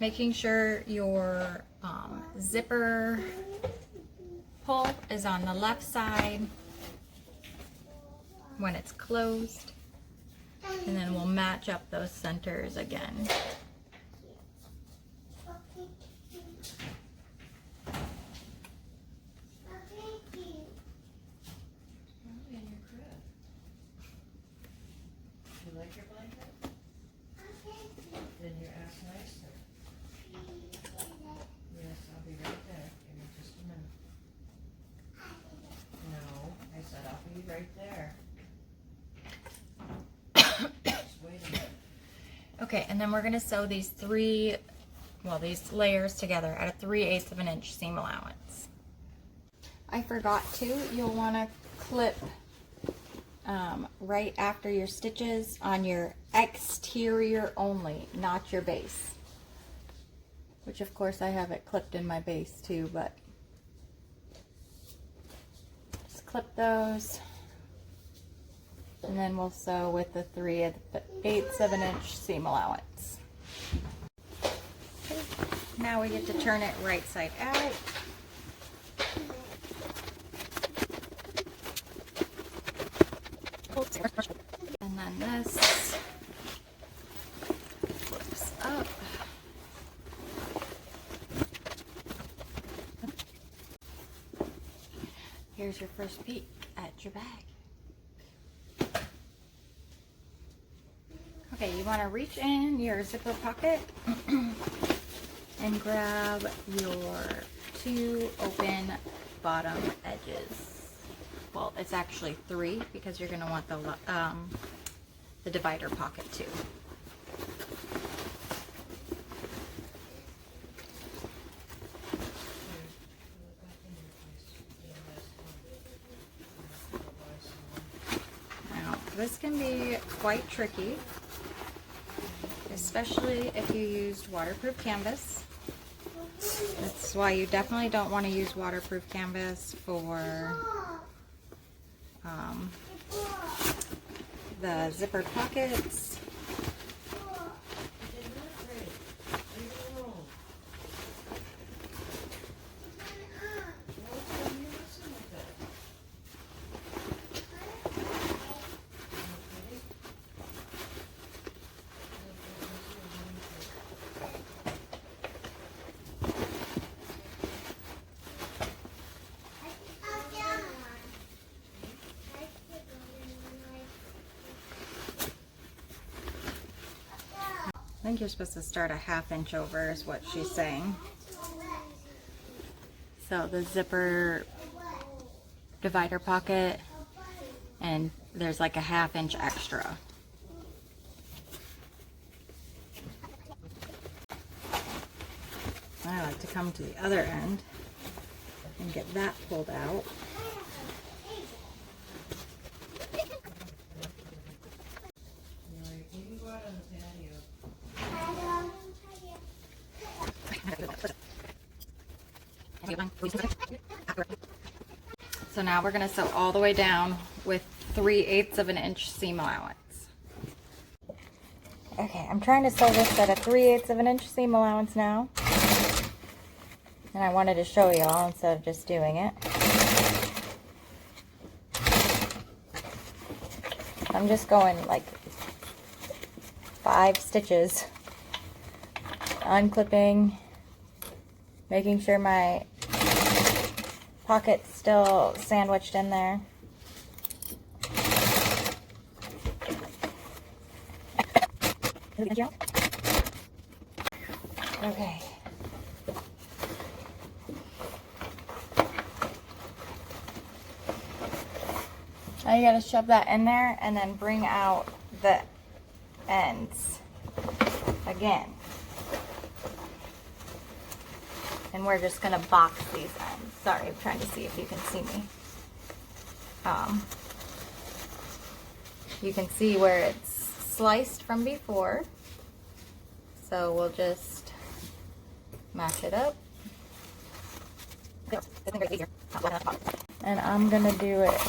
Making sure your zipper pull is on the left side when it's closed, and then we'll match up those centers again. You like your blanket? Then your ass nicer. Yes, I'll be right there. Give me just a minute. No, I said I'll be right there. Just wait a minute. Okay, and then we're going to sew these these layers together at a 3/8 of an inch seam allowance. I forgot to, you'll want to clip right after your stitches on your exterior only, not your base. Which of course I have it clipped in my base too, but just clip those. And then we'll sew with the 3/8 of an inch seam allowance. Okay. Now we get to turn it right side out. And then this flips up. here's your first peek at your bag. Okay, you want to reach in your zipper pocket and grab your 2 open bottom edges. Well, it's actually 3 because you're going to want the divider pocket too. Now, this can be quite tricky, especially if you used waterproof canvas. That's why you definitely don't want to use waterproof canvas for the zipper pockets. I think you're supposed to start a 1/2 inch over is what she's saying. So the zipper divider pocket, and there's like a 1/2 inch extra. I like to come to the other end and get that pulled out. So now we're going to sew all the way down with 3/8 of an inch seam allowance. Okay, I'm trying to sew this at a 3/8 of an inch seam allowance now. And I wanted to show y'all instead of just doing it. I'm just going like 5 stitches, unclipping, making sure my pocket's still sandwiched in there. Okay. Now you gotta shove that in there and then bring out the ends again. And we're just gonna box these ends. Sorry, I'm trying to see if you can see me. You can see where it's sliced from before. So we'll just match it up. And I'm gonna do it,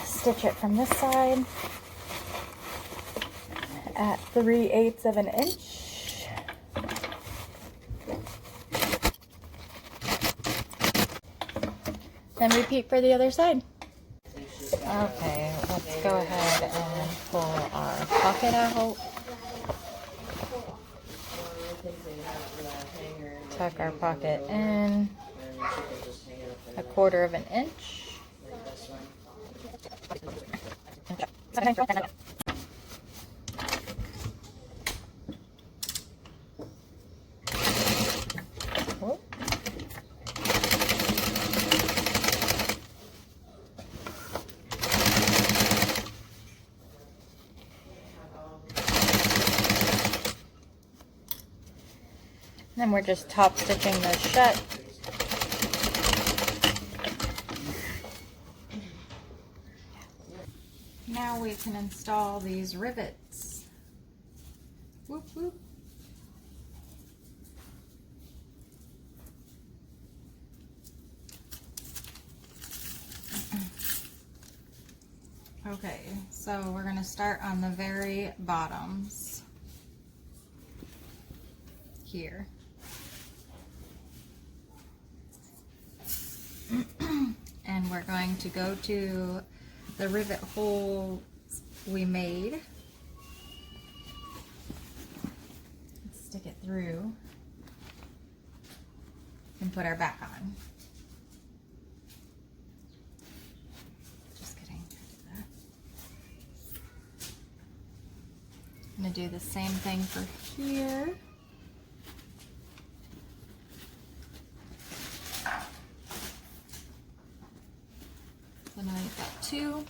stitch it from this side at 3/8 of an inch. Then repeat for the other side. Okay, let's go ahead and pull our pocket out. Tuck our pocket in 1/4 of an inch. Then we're just top stitching this shut. Now we can install these rivets. Whoop, whoop. Okay, so we're going to start on the very bottoms here. And we're going to go to the rivet holes we made. Stick it through and put our back on. I'm gonna do the same thing for here. So now you've got two.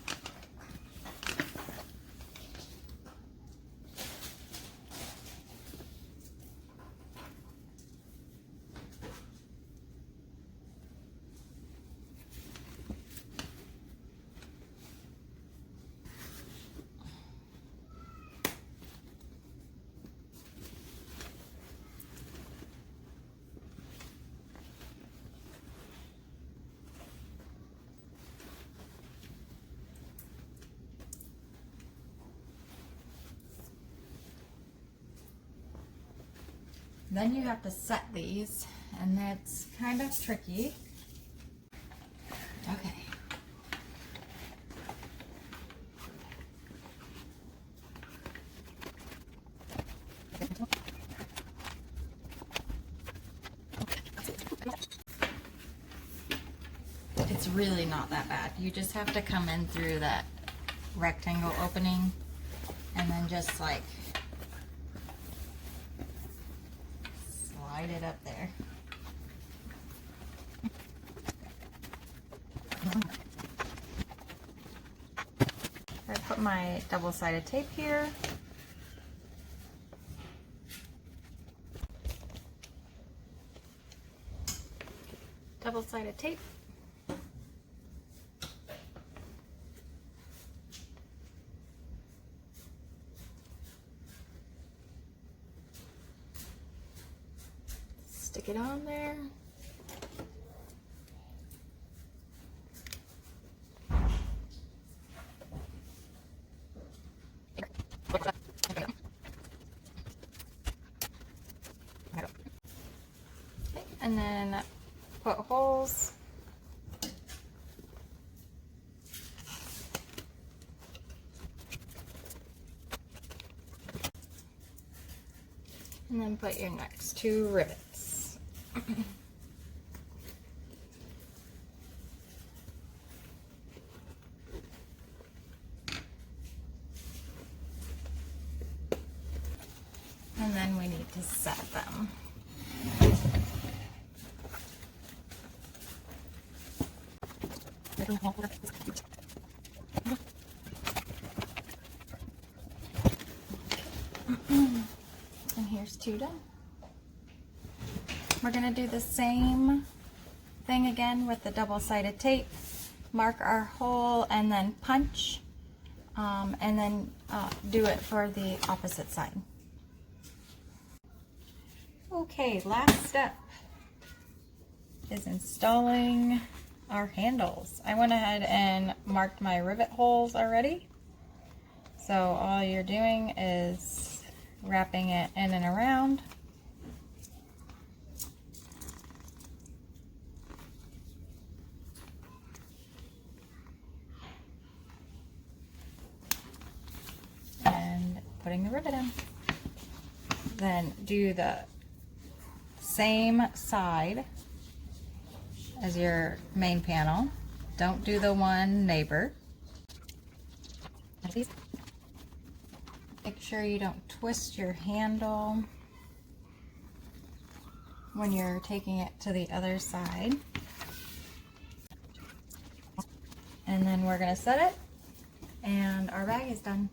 Then you have to set these, and that's kind of tricky. Okay. It's really not that bad. You just have to come in through that rectangle opening and then just like slide it up there. I put my double-sided tape here. Double-sided tape. Stick it on there. Okay, and then put holes. And then put your next two rivets. And then we need to set them. And here's two done. We're going to do the same thing again with the double-sided tape. Mark our hole and then punch, and then do it for the opposite side. Okay, last step is installing our handles. I went ahead and marked my rivet holes already. So all you're doing is wrapping it in and around. And putting the rivet in. Then do the same side as your main panel. Don't do the one neighbor. Make sure you don't twist your handle when you're taking it to the other side. And then we're going to set it, and our bag is done.